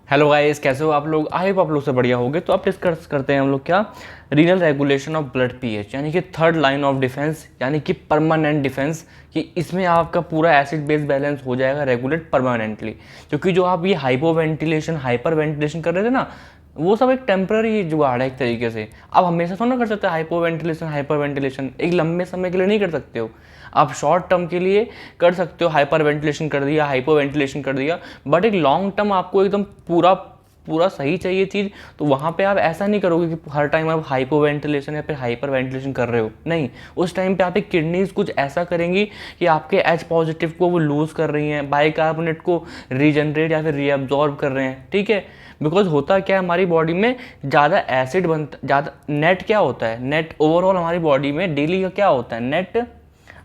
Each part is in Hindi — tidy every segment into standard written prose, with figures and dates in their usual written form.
हेलो गाइस, कैसे हो आप लोग। आई होप आप लोग से बढ़िया होगे। तो अब डिस्कस करते हैं हम लोग क्या, renal regulation of blood pH, यानी कि थर्ड लाइन ऑफ डिफेंस, यानी कि परमानेंट डिफेंस, कि इसमें आपका पूरा एसिड बेस बैलेंस हो जाएगा रेगुलेट परमानेंटली। क्योंकि जो आप ये हाइपो वेंटिलेशन हाइपर वेंटिलेशन कर रहे थे ना, वो सब एक टेम्पररी जुगाड़ है एक तरीके से। आप हमेशा थोड़ा ना कर सकते हाइपो वेंटिलेशन हाइपर वेंटिलेशन, एक लंबे समय के लिए नहीं कर सकते हो। आप शॉर्ट टर्म के लिए कर सकते हो, हाइपर वेंटिलेशन कर दिया, हाइपो वेंटिलेशन कर दिया, बट एक लॉन्ग टर्म आपको एकदम पूरा पूरा सही चाहिए चीज़, तो वहाँ पे आप ऐसा नहीं करोगे कि हर टाइम आप हाइपो वेंटिलेशन या फिर हाइपर वेंटिलेशन कर रहे हो। नहीं, उस टाइम पे आपकी किडनीज कुछ ऐसा करेंगी कि आपके एच पॉजिटिव को वो लूज़ कर रही हैं, बाइकार्बोनेट को रीजनरेट या फिर रीअब्जॉर्ब कर रहे हैं। ठीक है, बिकॉज होता क्या है, हमारी बॉडी में ज़्यादा एसिड बनता, ज़्यादा नेट क्या होता है, नेट ओवरऑल हमारी बॉडी में डेली का क्या होता है, नेट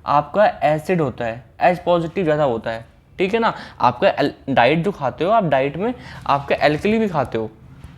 आपका एसिड होता है, एच पॉजिटिव ज़्यादा होता है। ठीक है ना। आपका डाइट जो खाते हो, आप डाइट में आपका एल्कली भी खाते हो,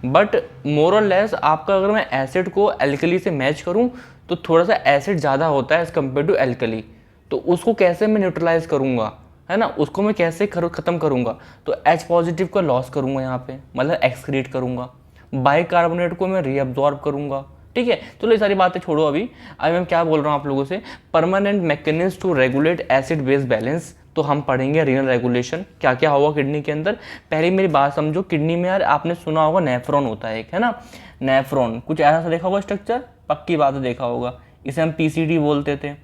बट मोर और लेस आपका, अगर मैं एसिड को एल्कली से मैच करूं तो थोड़ा सा एसिड ज़्यादा होता है एज़ कम्पेयर टू एल्कली। तो उसको कैसे मैं न्यूट्रलाइज करूंगा, है ना, उसको मैं कैसे ख़त्म करूंगा, तो एच पॉजिटिव का लॉस करूंगा यहाँ पे, मतलब एक्सक्रीट करूंगा, बाइकार्बोनेट को मैं रीअब्जॉर्ब करूंगा। ठीक है, चलो ये सारी बातें छोड़ो। अभी मैं क्या बोल रहा हूँ आप लोगों से, permanent mechanism to regulate acid base balance. तो हम पढ़ेंगे रीनल रेगुलेशन क्या क्या होगा किडनी के अंदर। पहले मेरी बात समझो, किडनी में यार आपने सुना होगा नेफ्रॉन होता है एक, है ना। नेफ्रॉन कुछ ऐसा सा देखा होगा स्ट्रक्चर, पक्की बात है देखा होगा। इसे हम पीसीडी बोलते थे,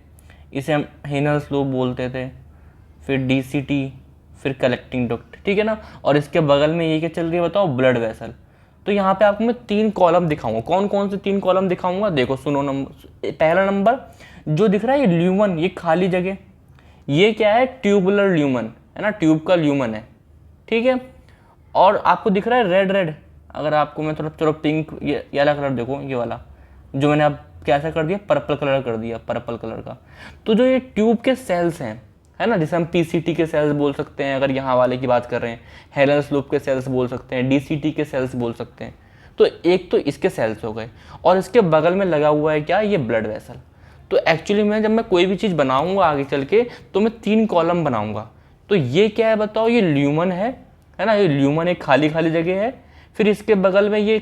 इसे हम हेनल्स लूप बोलते थे, फिर डीसीटी, फिर कलेक्टिंग डक्ट। ठीक है ना। और इसके बगल में ये क्या चल रही है बताओ, ब्लड वेसल। तो यहाँ पे आपको मैं 3 कॉलम दिखाऊंगा। कौन कौन से 3 कॉलम दिखाऊंगा, देखो सुनो। नंबर पहला नंबर जो दिख रहा है, ये ल्यूमन, ये खाली जगह, ये क्या है, ट्यूबुलर ल्यूमन, है ना, ट्यूब का ल्यूमन है। ठीक है। और आपको दिख रहा है रेड रेड, अगर आपको मैं थोड़ा थोड़ा पिंक, ये वाला कलर देखो, ये वाला जो मैंने अब कैसा कर दिया, पर्पल कलर कर दिया, पर्पल कलर का। तो जो ये ट्यूब के सेल्स हैं, है ना, जिसे हम पीसीटी के सेल्स बोल सकते हैं अगर यहाँ वाले की बात कर रहे हैं, हेलेंस लूप के सेल्स बोल सकते हैं, डीसीटी के सेल्स बोल सकते हैं। तो एक तो इसके सेल्स हो गए, और इसके बगल में लगा हुआ है क्या, ये ब्लड वेसल। तो एक्चुअली मैं जब मैं कोई भी चीज़ बनाऊंगा आगे चल के, तो मैं 3 कॉलम बनाऊंगा। तो ये क्या है बताओ, ये ल्यूमन है ना, ये ल्यूमन एक खाली खाली जगह है। फिर इसके बगल में ये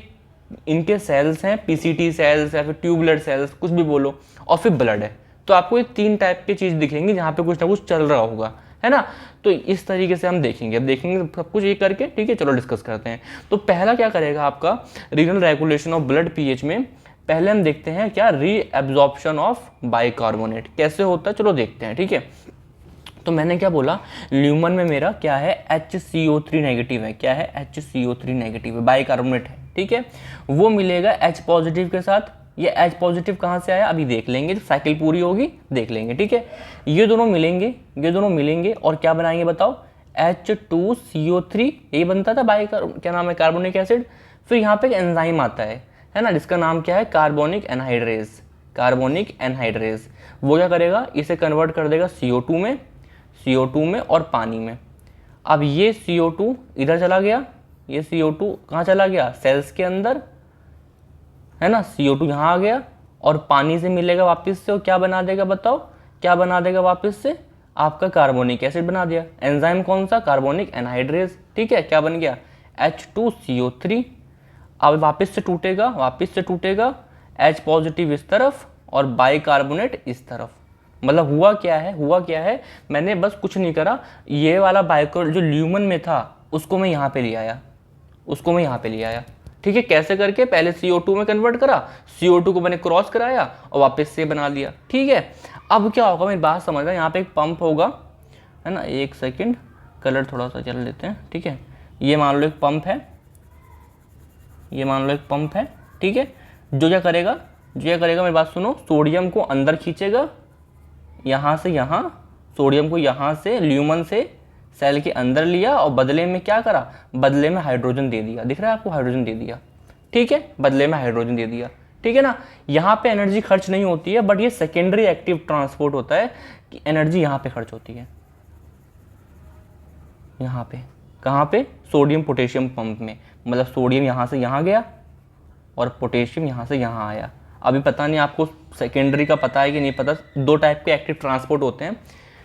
इनके सेल्स हैं, पीसीटी सेल्स या फिर ट्यूबुलर सेल्स, कुछ भी बोलो, और फिर ब्लड है। तो आपको ये 3 टाइप की चीज़ दिखेंगी जहाँ पे कुछ ना कुछ चल रहा होगा, है ना। तो इस तरीके से हम देखेंगे, अब देखेंगे सब कुछ ये करके। ठीक है, चलो डिस्कस करते हैं। तो पहला क्या करेगा आपका renal regulation of blood pH में, पहले हम देखते हैं क्या, रीएब्जॉर्प्शन ऑफ बाइकार्बोनेट कैसे होता है, चलो देखते हैं। ठीक है, तो मैंने क्या बोला, ल्यूमन में मेरा क्या है, HCO3 नेगेटिव है। क्या है, HCO3 नेगेटिव है, बाइकार्बोनेट है। ठीक है, वो मिलेगा H पॉजिटिव के साथ। ये H पॉजिटिव कहाँ से आया अभी देख लेंगे, जब साइकिल पूरी होगी देख लेंगे। ठीक है, ये दोनों मिलेंगे, ये दोनों मिलेंगे और क्या बनाएंगे बताओ, H2CO3, यही बनता था क्या नाम है, कार्बोनिक एसिड। फिर यहाँ पे एक एंजाइम आता है ना, जिसका नाम क्या है, कार्बोनिक एनहाइड्रेज। कार्बोनिक एनहाइड्रेज वो क्या करेगा, इसे कन्वर्ट कर देगा CO2 में, CO2 में और पानी में। अब ये CO2 इधर चला गया, ये CO2 कहाँ चला गया, सेल्स के अंदर, है ना। CO2 यहाँ आ गया और पानी से मिलेगा वापस से, और क्या बना देगा बताओ, क्या बना देगा वापस से, आपका कार्बोनिक एसिड बना दिया। एंजाइम कौन सा, कार्बोनिक एनहाइड्रेज। ठीक है, क्या बन गया, H2CO3। अब वापस से टूटेगा, वापस से टूटेगा, H पॉजिटिव इस तरफ और बाइकार्बोनेट इस तरफ। मतलब हुआ क्या है, हुआ क्या है, मैंने बस कुछ नहीं करा, ये वाला बाइको जो ल्यूमन में था उसको मैं यहाँ पे ले आया, उसको मैं यहाँ पे ले आया। ठीक है, कैसे करके, पहले CO2 में कन्वर्ट करा, CO2 को मैंने क्रॉस कराया और वापस से बना लिया। ठीक है, अब क्या होगा, मेरी बात समझ रहा, यहाँ पे एक पंप होगा, है ना। एक सेकेंड, कलर थोड़ा सा चल लेते हैं। ठीक है, ये मान लो एक पंप है, ये मान लो एक पंप है। ठीक है, जो क्या करेगा, जो क्या करेगा, मेरी बात सुनो, सोडियम को अंदर खींचेगा, यहाँ से यहाँ, सोडियम को यहाँ से ल्यूमन से सेल के अंदर लिया और बदले में क्या करा, बदले में हाइड्रोजन दे दिया। दिख रहा है आपको, हाइड्रोजन दे दिया। ठीक है, बदले में हाइड्रोजन दे दिया। ठीक है ना, यहाँ पे एनर्जी खर्च नहीं होती है, बट ये सेकेंडरी एक्टिव ट्रांसपोर्ट होता है कि एनर्जी यहाँ पे खर्च होती है, यहाँ पे, कहाँ पे, सोडियम पोटेशियम पंप में। मतलब सोडियम यहाँ से यहाँ गया और पोटेशियम यहाँ से यहाँ आया। अभी पता नहीं आपको सेकेंडरी का पता है कि नहीं पता, 2 टाइप के एक्टिव ट्रांसपोर्ट होते हैं।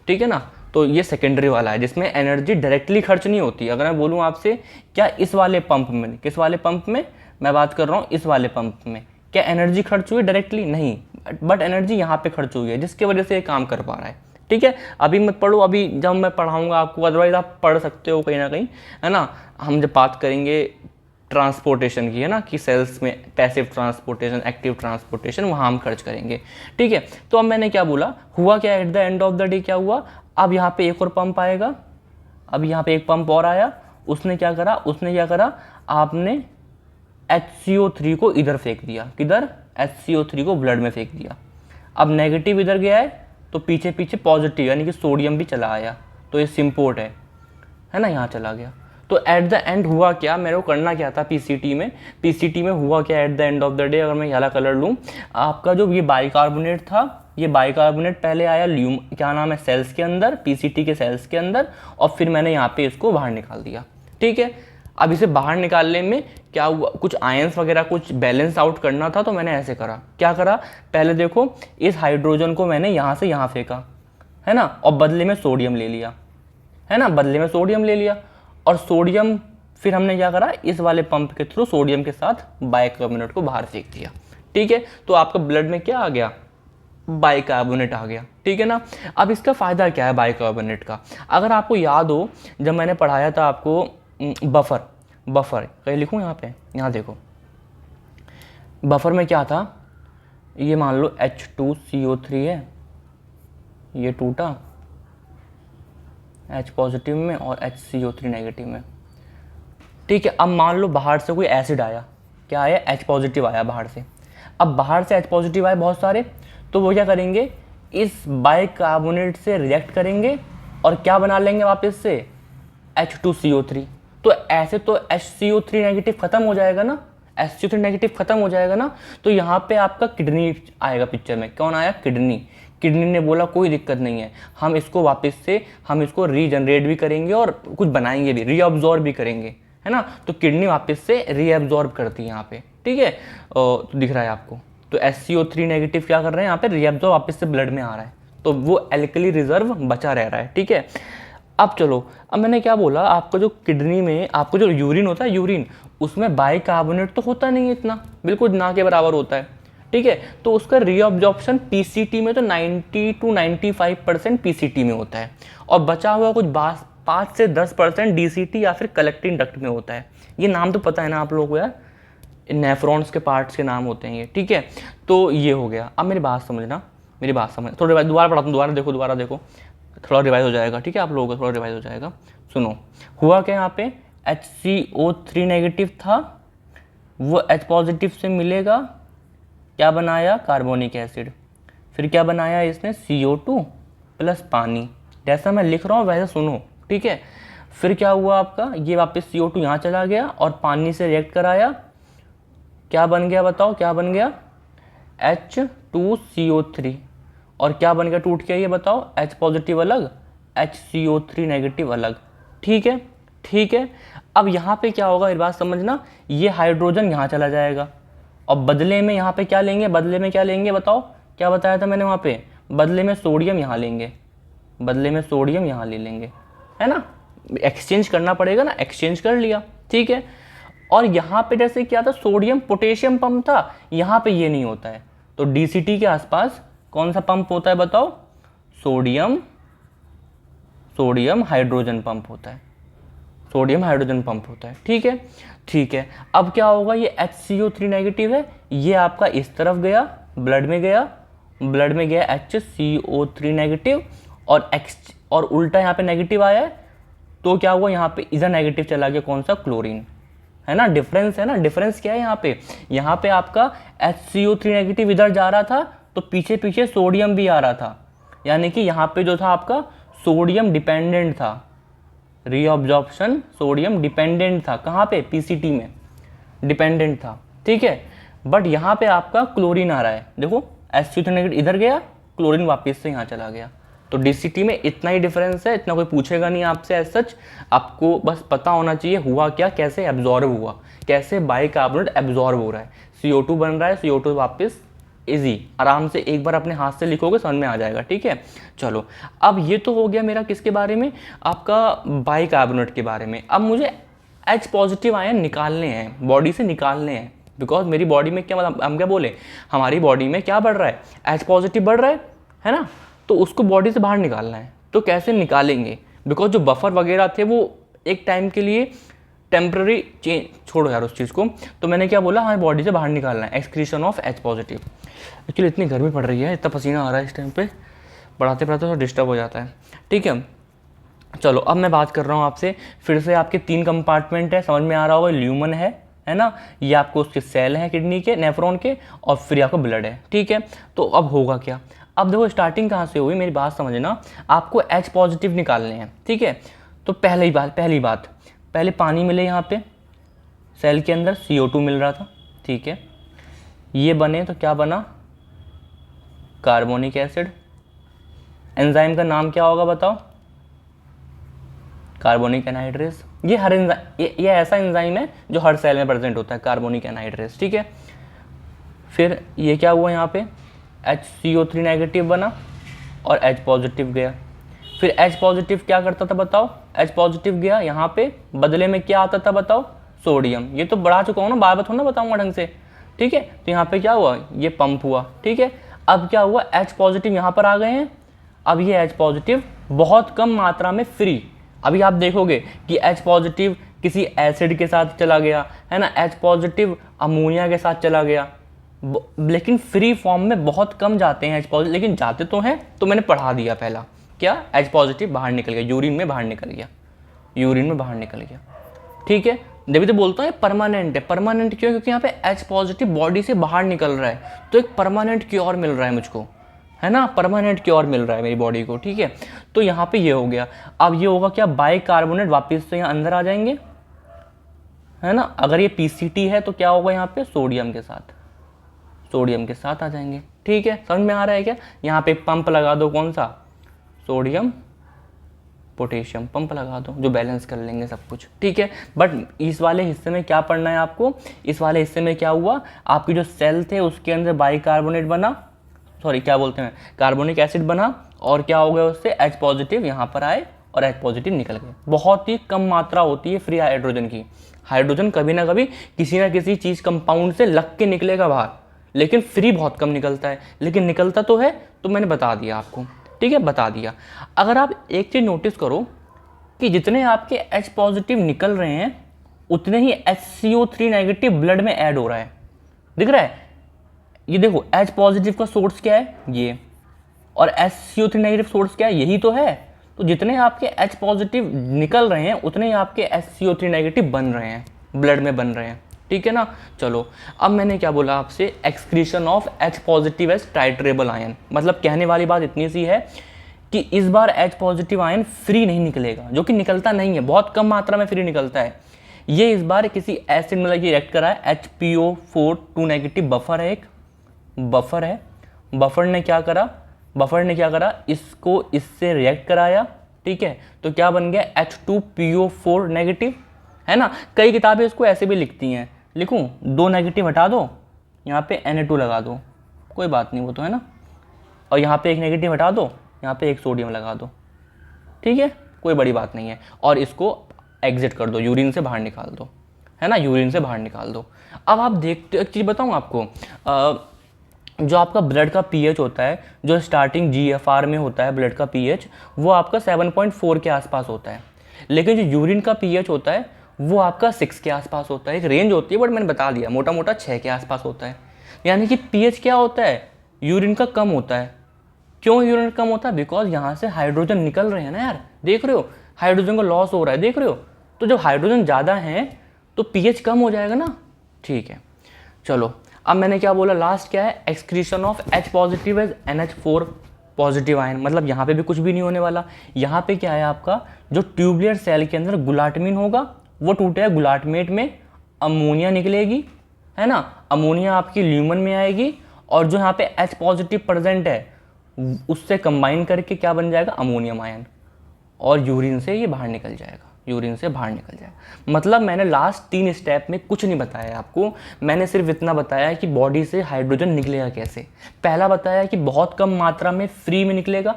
ठीक है ना, तो ये सेकेंडरी वाला है जिसमें एनर्जी डायरेक्टली खर्च नहीं होती। अगर मैं बोलूँ आपसे क्या इस वाले पंप में, किस वाले पंप में मैं बात कर रहा हूँ, इस वाले पंप में क्या एनर्जी खर्च हुई डायरेक्टली? नहीं, बट एनर्जी यहाँ पे खर्च हुई है जिसकी वजह से ये काम कर पा रहा है। ठीक है, अभी मत पढ़ो, अभी जब मैं पढ़ाऊँगा आपको, अदरवाइज आप पढ़ सकते हो कहीं ना कहीं, है ना। हम जब बात करेंगे ट्रांसपोर्टेशन की, है ना, कि सेल्स में पैसिव ट्रांसपोर्टेशन, एक्टिव ट्रांसपोर्टेशन, वहाँ हम खर्च करेंगे। ठीक है, तो अब मैंने क्या बोला, हुआ क्या at the end of the day, क्या हुआ, अब यहाँ पे एक और पंप आएगा, अब यहाँ पे एक पंप और आया, उसने क्या करा, आपने HCO3 को इधर फेंक दिया, किधर, HCO3 को ब्लड में फेंक दिया। अब नेगेटिव इधर गया है तो पीछे पीछे पॉजिटिव यानी कि सोडियम भी चला आया, तो ये सिम्पोर्ट है ना, यहाँ चला गया। तो एट द एंड हुआ क्या, मेरे को करना क्या था पीसीटी में हुआ क्या at the end of the day, अगर मैं येलो कलर लूँ, आपका जो ये बाइकार्बोनेट था, ये बाइकार्बोनेट पहले आया क्या नाम है, सेल्स के अंदर, पीसीटी के सेल्स के अंदर, और फिर मैंने यहाँ पे इसको बाहर निकाल दिया। ठीक है, अब इसे बाहर निकालने में क्या हुआ, कुछ आयंस वगैरह कुछ बैलेंस आउट करना था, तो मैंने ऐसे करा, क्या करा, पहले देखो इस हाइड्रोजन को मैंने यहाँ से यहाँ फेंका, है ना, और बदले में सोडियम ले लिया, है ना, बदले में सोडियम ले लिया, और सोडियम फिर हमने क्या करा, इस वाले पंप के थ्रू सोडियम के साथ बाइकार्बोनेट को बाहर फेंक दिया। ठीक है, तो आपका ब्लड में क्या आ गया, बाइकार्बोनेट आ गया। ठीक है ना। अब इसका फ़ायदा क्या है बाइकार्बोनेट का, अगर आपको याद हो जब मैंने पढ़ाया था आपको बफर कहीं लिखूँ यहाँ पे, यहाँ देखो, बफर में क्या था, ये मान लो H2CO3 है, ये टूटा H पॉजिटिव में और HCO3 नेगेटिव में। ठीक है, अब मान लो बाहर से कोई एसिड आया, क्या आया, H पॉजिटिव आया बाहर से। अब बाहर से H पॉजिटिव आए बहुत सारे, तो वो क्या करेंगे, इस बाइकार्बोनेट से रिएक्ट करेंगे और क्या बना लेंगे वापस से, H2CO3। तो ऐसे तो HCO3 नेगेटिव खत्म हो जाएगा ना, HCO3 नेगेटिव खत्म हो जाएगा ना, तो यहाँ पे आपका किडनी आएगा पिक्चर में। कौन आया, किडनी ने बोला कोई दिक्कत नहीं है, हम इसको वापस से हम इसको रीजनरेट भी करेंगे और कुछ बनाएंगे भी, रीअब्जॉर्ब भी करेंगे, है ना। तो किडनी वापस से रीअब्जॉर्ब करती है यहाँ पे। ठीक है, तो दिख रहा है आपको, तो HCO3 नेगेटिव क्या कर रहे हैं यहाँ पे, रीअब्जॉर्ब वापस से ब्लड में आ रहा है, तो वो एल्कली रिजर्व बचा रह रहा है। ठीक है, अब चलो, अब मैंने क्या बोला, आपका जो किडनी में आपको जो यूरिन होता है, यूरिन उसमें बाइकार्बोनेट तो होता नहीं है इतना, बिल्कुल ना के बराबर होता है। ठीक है, तो उसका रीअब्जॉर्प्शन पीसीटी में तो 90 to 95% पीसीटी में होता है, और बचा हुआ कुछ 5 से 10% डीसीटी या फिर कलेक्टिंग डक्ट में होता है। ये नाम तो पता है ना आप लोगों को यार, नेफ्रॉन्स के पार्ट्स के नाम होते हैं ये। ठीक है, तो ये हो गया। अब मेरी बात समझना, थोड़ा दोबारा पढ़ाता हूँ, दोबारा देखो, थोड़ा रिवाइज हो जाएगा। ठीक है, आप लोगों को थोड़ा रिवाइज हो जाएगा। सुनो, हुआ क्या यहाँ पे, HCO3 नेगेटिव था, वो H पॉजिटिव से मिलेगा, क्या बनाया, कार्बोनिक एसिड, फिर क्या बनाया इसने, CO2 प्लस पानी, जैसा मैं लिख रहा हूँ वैसे सुनो। ठीक है, फिर क्या हुआ आपका, ये वापस CO2 यहाँ चला गया और पानी से रिएक्ट कराया, क्या बन गया बताओ, क्या बन गया, H2CO3, और क्या बन गया टूट के, ये बताओ, H पॉजिटिव अलग, HCO3 नेगेटिव अलग। ठीक है, अब यहाँ पे क्या होगा, मेरी बात समझना, ये हाइड्रोजन यहाँ चला जाएगा और बदले में यहाँ पे क्या लेंगे, बताओ, क्या बताया था मैंने वहाँ पे, बदले में सोडियम यहाँ लेंगे, यहाँ ले लेंगे, है ना, एक्सचेंज करना पड़ेगा ना, एक्सचेंज कर लिया। ठीक है, और यहाँ पे जैसे क्या था, सोडियम पोटेशियम पंप था, यहाँ पे ये नहीं होता है, तो डीसीटी के आसपास कौन सा पंप होता है बताओ, सोडियम हाइड्रोजन पंप होता है, ठीक है, अब क्या होगा, ये HCO3 नेगेटिव है, ये आपका इस तरफ गया, ब्लड में गया HCO3 नेगेटिव, और उल्टा यहाँ पे नेगेटिव आया है, तो क्या हुआ, यहाँ पे इधर नेगेटिव चला गया, कौन सा, क्लोरीन, है ना, डिफरेंस क्या है यहाँ पे आपका HCO3 नेगेटिव इधर जा रहा था, तो पीछे पीछे सोडियम भी आ रहा था, यानी कि यहाँ पे जो था आपका सोडियम डिपेंडेंट था, रीअब्जॉर्प्शन सोडियम डिपेंडेंट था, कहाँ पे, पीसीटी में डिपेंडेंट था। ठीक है, बट यहाँ पे आपका क्लोरीन आ रहा है, देखो HCO3 नेगेटिव इधर गया, क्लोरीन वापस से यहाँ चला गया, तो डीसीटी में इतना ही डिफरेंस है, इतना कोई पूछेगा नहीं आपसे एज सच, आपको बस पता होना चाहिए हुआ क्या, कैसे एब्जॉर्ब हुआ, कैसे बाइकार्बोनेट एब्जॉर्ब हो रहा है, CO2 बन रहा है, CO2 वापस इजी, आराम से एक बार अपने हाथ से लिखोगे समझ में आ जाएगा, ठीक है। चलो अब ये तो हो गया मेरा किसके बारे में, आपका बाइकार्बोनेट के बारे में। अब मुझे H पॉजिटिव आयन निकालने हैं, बॉडी से निकालने हैं, बिकॉज मेरी बॉडी में क्या, मतलब हम क्या बोले, हमारी बॉडी में क्या बढ़ रहा है, H पॉजिटिव बढ़ रहा है ना, तो उसको बॉडी से बाहर निकालना है। तो कैसे निकालेंगे, बिकॉज जो बफर वगैरह थे वो एक टाइम के लिए टेम्प्रेरी चेंज, छोड़ो यार उस चीज़ को, तो मैंने क्या बोला, हमारी बॉडी से बाहर निकालना है excretion of H positive. Actually इतनी गर्मी पड़ रही है, इतना पसीना आ रहा है इस टाइम पे, पढ़ाते पढ़ाते थोड़ा डिस्टर्ब हो जाता है, ठीक है। चलो अब मैं बात कर रहा हूँ आपसे, फिर से आपके 3 कंपार्टमेंट है, समझ में आ रहा होगा, ल्यूमन है ना, ये आपको उसके सेल हैं किडनी के, नेफ्रॉन के, और फिर आपको ब्लड है, ठीक है। तो अब होगा क्या, अब देखो स्टार्टिंग कहाँ से हुई, मेरी बात समझना, आपको H पॉजिटिव निकालने हैं, ठीक है। तो पहली बात पहले पानी मिले यहाँ पे सेल के अंदर, CO2 मिल रहा था, ठीक है। ये बने तो क्या बना, कार्बोनिक एसिड। एंजाइम का नाम क्या होगा बताओ, कार्बोनिक एनहाइड्रेस। ये हर ये ऐसा एंजाइम है जो हर सेल में प्रेजेंट होता है, कार्बोनिक एनहाइड्रेस, ठीक है। फिर ये क्या हुआ, यहाँ पे HCO3 नेगेटिव बना और H पॉजिटिव गया। फिर H पॉजिटिव क्या करता था बताओ, H पॉजिटिव गया, यहाँ पे बदले में क्या आता था बताओ, सोडियम। ये तो बढ़ा चुका हूँ ना, बार बार थोड़ा ना बताऊँगा ढंग से, ठीक है। तो यहाँ पे क्या हुआ, ये पंप हुआ, ठीक है। अब क्या हुआ, H पॉजिटिव यहाँ पर आ गए हैं। अब ये H पॉजिटिव बहुत कम मात्रा में फ्री, अभी आप देखोगे कि H पॉजिटिव किसी एसिड के साथ चला गया है ना, H पॉजिटिव अमोनिया के साथ चला गया, लेकिन फ्री फॉर्म में बहुत कम जाते हैं H पॉजिटिव, लेकिन जाते तो हैं। तो मैंने पढ़ा दिया पहला, क्या H पॉजिटिव बाहर निकल गया, यूरिन में बाहर निकल गया, ठीक है। जब तो बोलता हूँ परमानेंट है, परमानेंट क्यों, क्योंकि यहाँ पे H पॉजिटिव बॉडी से बाहर निकल रहा है, तो एक परमानेंट क्योर मिल रहा है मुझको, है ना, परमानेंट क्योर मिल रहा है मेरी बॉडी को, ठीक है। तो यहाँ पे ये हो गया। अब ये होगा क्या, बाइकार्बोनेट वापस से यहाँ अंदर आ जाएंगे, है ना। अगर ये PCT है तो क्या होगा, यहाँ पे सोडियम के साथ आ जाएंगे, ठीक है। समझ में आ रहा है क्या, यहाँ पे पंप लगा दो, कौन सा, सोडियम पोटेशियम पंप लगा दो, जो बैलेंस कर लेंगे सब कुछ, ठीक है। बट इस वाले हिस्से में क्या पढ़ना है आपको, इस वाले हिस्से में क्या हुआ, आपके जो सेल थे उसके अंदर बाइकार्बोनेट बना, सॉरी क्या बोलते हैं, कार्बोनिक एसिड बना, और क्या हो गया उससे, H पॉजिटिव यहाँ पर आए और H पॉजिटिव निकल गए। बहुत ही कम मात्रा होती है फ्री हाइड्रोजन की, हाइड्रोजन कभी ना कभी किसी ना किसी चीज़ कंपाउंड से लग के निकलेगा बाहर, लेकिन फ्री बहुत कम निकलता है, लेकिन निकलता तो है। तो मैंने बता दिया आपको, ठीक है, बता दिया। अगर आप एक चीज़ नोटिस करो कि जितने आपके H पॉजिटिव निकल रहे हैं उतने ही HCO3 नेगेटिव ब्लड में ऐड हो रहा है, दिख रहा है। ये देखो H पॉजिटिव का सोर्स क्या है ये, और HCO3 नेगेटिव सोर्स क्या है, यही तो है। तो जितने आपके H पॉजिटिव निकल रहे हैं उतने ही आपके HCO3 नेगेटिव बन रहे हैं, ब्लड में बन रहे हैं, ठीक है ना। चलो अब मैंने क्या बोला आपसे, excretion of H positive as titrable ion, मतलब कहने वाली बात इतनी सी है कि इस बार H पॉजिटिव आयन फ्री नहीं निकलेगा, जो कि निकलता नहीं है, बहुत कम मात्रा में फ्री निकलता है। ये इस बार किसी एसिड में लगी रिएक्ट करा है, HPO4 2 नेगेटिव बफर है, एक बफर है, बफर ने क्या करा, इसको इससे रिएक्ट कराया, ठीक है। तो क्या बन गया, H2PO4 नेगेटिव, है ना। कई किताबें इसको ऐसे भी लिखती हैं, लिखूं 2 नेगेटिव हटा दो, यहाँ पे Na2 लगा दो, कोई बात नहीं वो तो, है ना। और यहाँ पे 1 नेगेटिव हटा दो, यहाँ पे 1 सोडियम लगा दो, ठीक है, कोई बड़ी बात नहीं है। और इसको एग्जिट कर दो, यूरिन से बाहर निकाल दो, है ना, यूरिन से बाहर निकाल दो। अब आप देखते, एक चीज़ बताऊँ आपको, जो आपका ब्लड का pH होता है, जो स्टार्टिंग GFR में होता है ब्लड का pH, वो आपका 7.4 के आसपास होता है, लेकिन जो यूरिन का pH होता है वो आपका 6 के आसपास होता है। एक रेंज होती है, बट मैंने बता दिया मोटा मोटा 6 के आसपास होता है। यानी कि pH क्या होता है, यूरिन का कम होता है। क्यों यूरिन कम होता है, बिकॉज यहाँ से हाइड्रोजन निकल रहे हैं ना यार, देख रहे हो हाइड्रोजन का लॉस हो रहा है, देख रहे हो। तो जब हाइड्रोजन ज़्यादा है तो pH कम हो जाएगा ना, ठीक है। चलो अब मैंने क्या बोला, लास्ट क्या है, excretion of H positive as NH4 positive ion, मतलब यहाँ पे भी कुछ भी नहीं होने वाला। यहाँ पे क्या है, आपका जो ट्यूबुलर सेल के अंदर गुलाटमिन होगा वो टूटेगा, गुलाटमेट में अमोनिया निकलेगी, है ना, अमोनिया आपकी ल्यूमन में आएगी, और जो यहाँ पे H पॉजिटिव प्रेजेंट है उससे कंबाइन करके क्या बन जाएगा, अमोनियम आयन, और यूरिन से ये बाहर निकल जाएगा। यूरिन से बाहर निकल जाए। मतलब मैंने लास्ट 3 स्टेप में कुछ नहीं बताया आपको, मैंने सिर्फ इतना बताया कि बॉडी से हाइड्रोजन निकलेगा कैसे। पहला बताया कि बहुत कम मात्रा में फ्री में निकलेगा,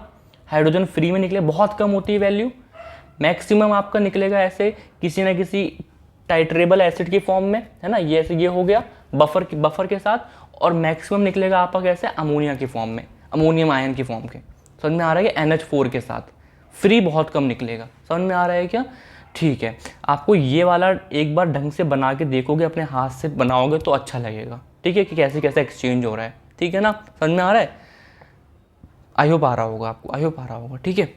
हाइड्रोजन फ्री में निकले, बहुत कम होती है वैल्यू। मैक्सिमम आपका निकलेगा ऐसे किसी ना किसी टाइट्रेबल एसिड की फॉर्म में, है ना, ये ऐसे ये हो गया बफर के साथ। और मैक्सिमम निकलेगा आपका कैसे, अमोनिया की फॉर्म में, अमोनियम आयन की फॉर्म के। समझ में आ रहा है कि NH4 के साथ फ्री बहुत कम निकलेगा। समझ में आ रहा है क्या? ठीक है, आपको ये वाला एक बार ढंग से बना के देखोगे, अपने हाथ से बनाओगे तो अच्छा लगेगा। ठीक है, कि कैसे कैसे एक्सचेंज हो रहा है। ठीक है ना, समझ में आ रहा है? आई होप आ रहा होगा आपको, आई होप आ रहा होगा। ठीक है,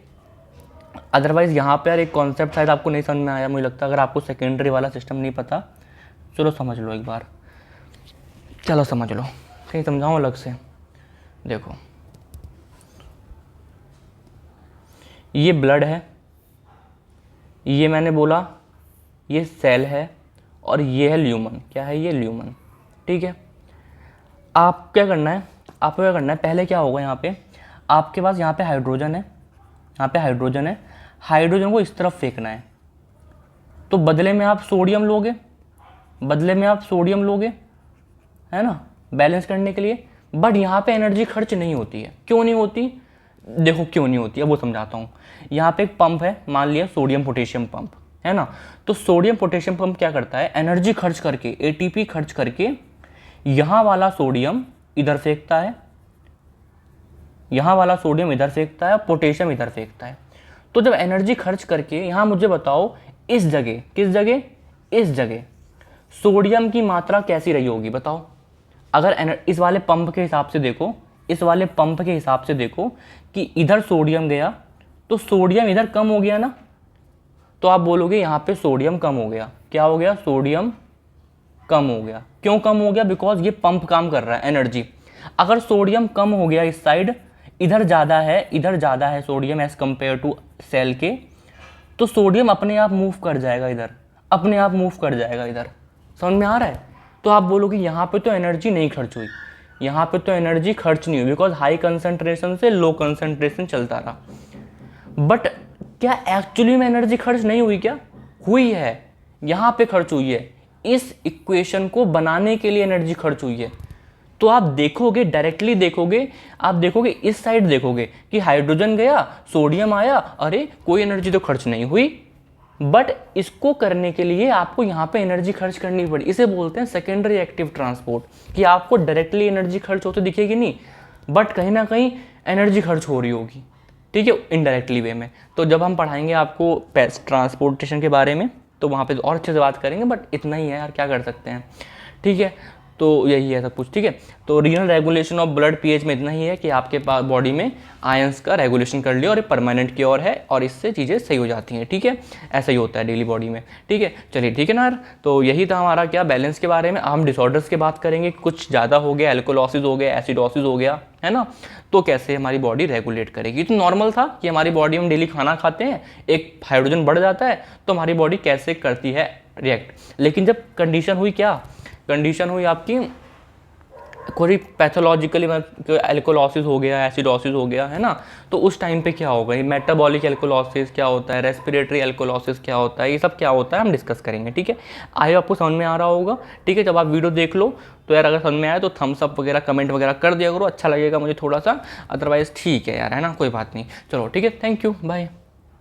अदरवाइज़ यहाँ पे यार एक कॉन्सेप्ट शायद आपको नहीं समझ में आया, मुझे लगता है। अगर आपको सेकेंडरी वाला सिस्टम नहीं पता, चलो समझ लो एक बार, चलो समझ लो, कहीं समझाऊँ अलग से। देखो, ये ब्लड है, ये मैंने बोला ये सेल है, और ये है ल्यूमन। क्या है ये? ल्यूमन। ठीक है, आप क्या करना है, आपको क्या करना है, पहले क्या होगा, यहाँ पे आपके पास यहाँ पे हाइड्रोजन है, यहाँ पे हाइड्रोजन है, हाइड्रोजन को इस तरफ फेंकना है। तो बदले में आप सोडियम लोगे, बदले में आप सोडियम लोगे, है ना, बैलेंस करने के लिए। बट यहाँ पे एनर्जी खर्च नहीं होती है। क्यों नहीं होती? देखो क्यों नहीं होती है, वो समझाता हूँ। यहाँ पे एक पंप है, मान लिया सोडियम पोटेशियम पंप, है ना। तो सोडियम पोटेशियम पंप क्या करता है, एनर्जी खर्च करके, ATP खर्च करके यहाँ वाला सोडियम इधर फेंकता है, यहाँ वाला सोडियम इधर फेंकता है, पोटेशियम इधर फेंकता है। तो जब एनर्जी खर्च करके, यहाँ मुझे बताओ इस जगह, किस जगह, इस जगह सोडियम की मात्रा कैसी रही होगी बताओ। अगर इस वाले पंप के हिसाब से देखो, इस वाले पंप के हिसाब से देखो कि इधर सोडियम गया तो सोडियम इधर कम हो गया ना। तो आप बोलोगे यहाँ पे सोडियम कम हो गया। क्या हो गया? सोडियम कम हो गया। क्यों कम हो गया? बिकॉज ये पंप काम कर रहा है, एनर्जी। अगर सोडियम कम हो गया इस साइड, इधर ज़्यादा है, इधर ज़्यादा है sodium as compare to cell के, तो सोडियम अपने आप मूव कर जाएगा इधर, अपने आप मूव कर जाएगा इधर। समझ में आ रहा है? तो आप बोलोगे यहाँ पे तो एनर्जी नहीं खर्च हुई, यहाँ पे तो एनर्जी खर्च नहीं हुई, बिकॉज हाई कंसंट्रेशन से लो कंसंट्रेशन चलता रहा। बट क्या एक्चुअली में एनर्जी खर्च नहीं हुई? क्या हुई है, यहाँ पे खर्च हुई है। इस इक्वेशन को बनाने के लिए एनर्जी खर्च हुई है। तो आप देखोगे, डायरेक्टली देखोगे, आप देखोगे इस साइड देखोगे कि हाइड्रोजन गया, सोडियम आया, अरे कोई एनर्जी तो खर्च नहीं हुई। बट इसको करने के लिए आपको यहाँ पे एनर्जी खर्च करनी पड़ी। इसे बोलते हैं सेकेंडरी एक्टिव ट्रांसपोर्ट, कि आपको डायरेक्टली एनर्जी खर्च होते दिखेगी नहीं, बट कहीं ना कहीं एनर्जी खर्च हो रही होगी। ठीक है, इनडायरेक्टली वे में। तो जब हम पढ़ाएंगे आपको ट्रांसपोर्टेशन के बारे में, तो वहाँ पे और अच्छे से बात करेंगे। बट इतना ही है यार, क्या कर सकते हैं। ठीक है, तो यही है सब कुछ। ठीक है, तो renal regulation of blood pH में इतना ही है कि आपके पास बॉडी में आयंस का रेगुलेशन कर लिया और ये परमानेंट क्योर है, और इससे चीज़ें सही हो जाती हैं। ठीक है, ऐसा ही होता है डेली बॉडी में। ठीक है, चलिए ठीक है ना यार। तो यही था हमारा क्या, बैलेंस के बारे में। हम डिसऑर्डर्स की बात करेंगे, कुछ ज़्यादा हो गया, एल्कोलॉसिस हो गया, एसिडोसिस हो गया, है ना, तो कैसे हमारी बॉडी रेगुलेट करेगी। तो नॉर्मल था कि हमारी बॉडी में डेली खाना खाते हैं, एक हाइड्रोजन बढ़ जाता है, तो हमारी बॉडी कैसे करती है रिएक्ट। लेकिन जब कंडीशन हुई, क्या कंडीशन हुई आपकी, कोई पैथोलॉजिकली एल्कोलॉसिस हो गया, एसिडोसिस हो गया, है ना, तो उस टाइम पे क्या होगा, ये मेटाबॉलिक एल्कोलॉसिस क्या होता है, रेस्पिरेटरी एल्कोलॉसिस क्या होता है, ये सब क्या होता है हम डिस्कस करेंगे। ठीक है, आई आपको समझ में आ रहा होगा। ठीक है, जब आप वीडियो देख लो तो यार अगर समझ में आए तो थम्स अप वगैरह कमेंट वगैरह कर दिया करो, अच्छा लगेगा मुझे थोड़ा सा। अदरवाइज़ ठीक है यार, है ना, कोई बात नहीं। चलो ठीक है, थैंक यू, बाय।